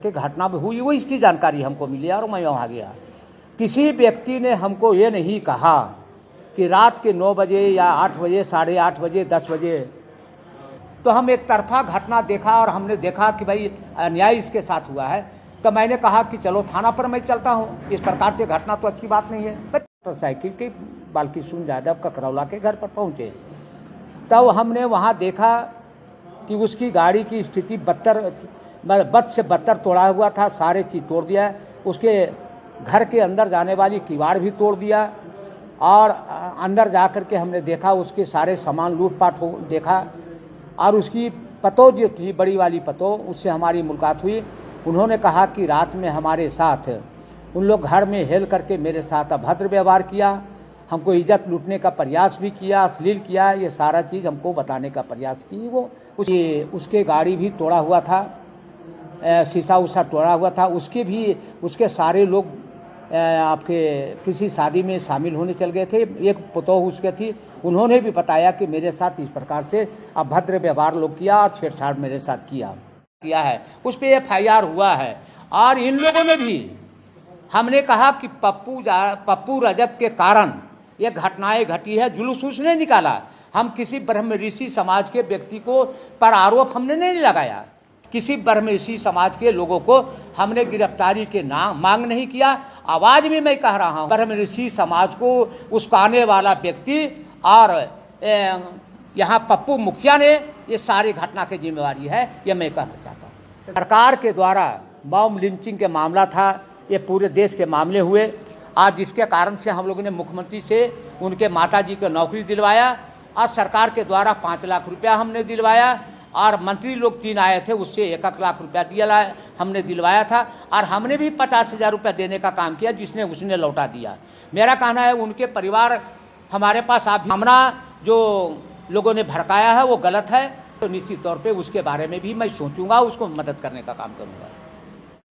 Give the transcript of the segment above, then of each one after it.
कि घटना हुई वो इसकी जानकारी हमको मिली और मैं वहाँ गया। किसी व्यक्ति ने हमको ये नहीं कहा कि रात के 9 बजे या 8 बजे, 8:30 बजे, 10 बजे, तो हम एक तरफा घटना देखा और हमने देखा कि भाई अन्याय इसके साथ हुआ है। तो मैंने कहा कि चलो थाना पर मैं चलता हूँ, इस प्रकार से घटना तो अच्छी बात नहीं है। मोटरसाइकिल के बालकिशुन यादव ककरौला के घर पर पहुँचे, तब हमने वहाँ देखा कि उसकी गाड़ी की स्थिति बद से बदतर तोड़ा हुआ था, सारे चीज़ तोड़ दिया। उसके घर के अंदर जाने वाली किवाड़ भी तोड़ दिया और अंदर जा कर के हमने देखा उसके सारे सामान लूटपाट हो देखा। और उसकी पतो जो थी, बड़ी वाली पतो, उससे हमारी मुलाकात हुई। उन्होंने कहा कि रात में हमारे साथ उन लोग घर में हेल करके मेरे साथ अभद्र व्यवहार किया, हमको इज्जत लूटने का प्रयास भी किया, अश्लील किया, ये सारा चीज़ हमको बताने का प्रयास की। वो उसके गाड़ी भी तोड़ा हुआ था, शीशा उसा तोड़ा हुआ था। उसके सारे लोग आपके किसी शादी में शामिल होने चल गए थे। एक पतोह उसके थी, उन्होंने भी बताया कि मेरे साथ इस प्रकार से अभद्र व्यवहार लोग किया और छेड़छाड़ मेरे साथ किया है। उस पर FIR हुआ है। और इन लोगों ने भी, हमने कहा कि पप्पू रजक के कारण ये घटनाएं घटी है, जुलूस उसने निकाला। हम किसी ब्रह्म ऋषि समाज के व्यक्ति को पर आरोप हमने नहीं लगाया। किसी ब्रह्म ऋषि समाज के लोगों को हमने गिरफ्तारी के मांग नहीं किया। आवाज में मैं कह रहा हूँ, ब्रह्म ऋषि समाज को उस्काने वाला व्यक्ति और यहाँ पप्पू मुखिया ने ये सारी घटना की जिम्मेवारी है, ये मैं कहना चाहता हूँ। सरकार के द्वारा मॉब लिंचिंग के मामला था, ये पूरे देश के मामले हुए। आज जिसके कारण से हम लोगों ने मुख्यमंत्री से उनके माताजी को नौकरी दिलवाया और सरकार के द्वारा 5 लाख रुपया हमने दिलवाया। और मंत्री लोग 3 आए थे, उससे 1 लाख रुपया हमने दिलवाया था। और हमने भी 50,000 रुपया देने का काम किया, जिसने उसने लौटा दिया। मेरा कहना है उनके परिवार हमारे पास सामना जो लोगों ने भड़काया है वो गलत है, तो निश्चित तौर पे उसके बारे में भी मैं सोचूंगा, उसको मदद करने का काम करूंगा।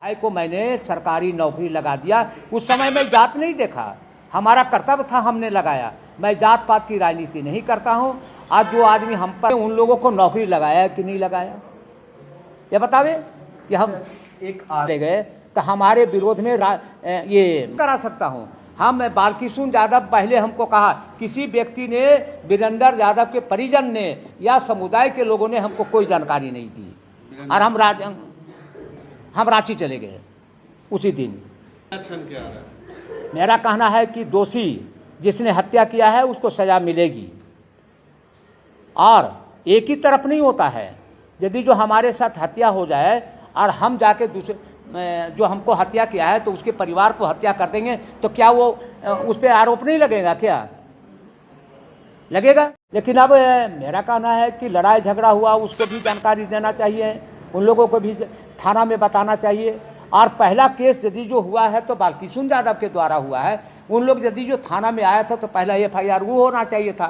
भाई को मैंने सरकारी नौकरी लगा दिया। उस समय मैं जात नहीं देखा, हमारा कर्तव्य था, हमने लगाया। मैं जात पात की राजनीति नहीं करता हूँ। आज जो आदमी हम पर उन लोगों को नौकरी लगाया कि नहीं लगाया, ये बतावे कि हम एक ले गए तो हमारे विरोध में ये करा सकता हूँ। हम बालकिशुन यादव, पहले हमको कहा किसी व्यक्ति ने, वीरेंद्र यादव के परिजन ने या समुदाय के लोगों ने हमको कोई जानकारी नहीं दी और हम रांची चले गए उसी दिन। मेरा कहना है कि दोषी जिसने हत्या किया है उसको सजा मिलेगी। और एक ही तरफ नहीं होता है। यदि जो हमारे साथ हत्या हो जाए और हम जाके दूसरे जो हमको हत्या किया है तो उसके परिवार को हत्या कर देंगे, तो क्या वो उस पर आरोप नहीं लगेगा? क्या लगेगा? लेकिन अब मेरा कहना है कि लड़ाई झगड़ा हुआ, उसको भी जानकारी देना चाहिए, उन लोगों को भी थाना में बताना चाहिए। और पहला केस यदि जो हुआ है तो बालकिशुन यादव के द्वारा हुआ है। उन लोग यदि जो थाना में आया था तो पहला FIR वो होना चाहिए था,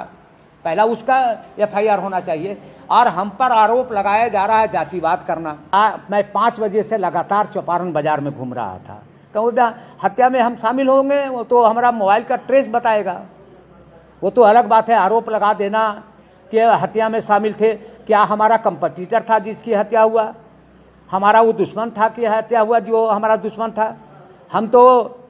पहला उसका FIR होना चाहिए। और हम पर आरोप लगाया जा रहा है जातिवाद करना। मैं 5 बजे से लगातार चौपारण बाजार में घूम रहा था, तो हत्या में हम शामिल होंगे वो तो हमारा मोबाइल का ट्रेस बताएगा, वो तो अलग बात है। आरोप लगा देना कि हत्या में शामिल थे, क्या हमारा कंपटीटर था जिसकी हत्या हुआ? हमारा वो दुश्मन था कि हत्या हुआ जो हमारा दुश्मन था? हम तो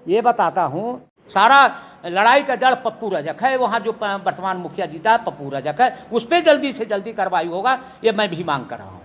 ये बताता हूँ, सारा लड़ाई का जड़ पप्पू रजक है। वहाँ जो वर्तमान मुखिया जीता पप्पू रजक है, उस पर जल्दी से जल्दी कार्रवाई होगा, ये मैं भी मांग कर रहा हूँ।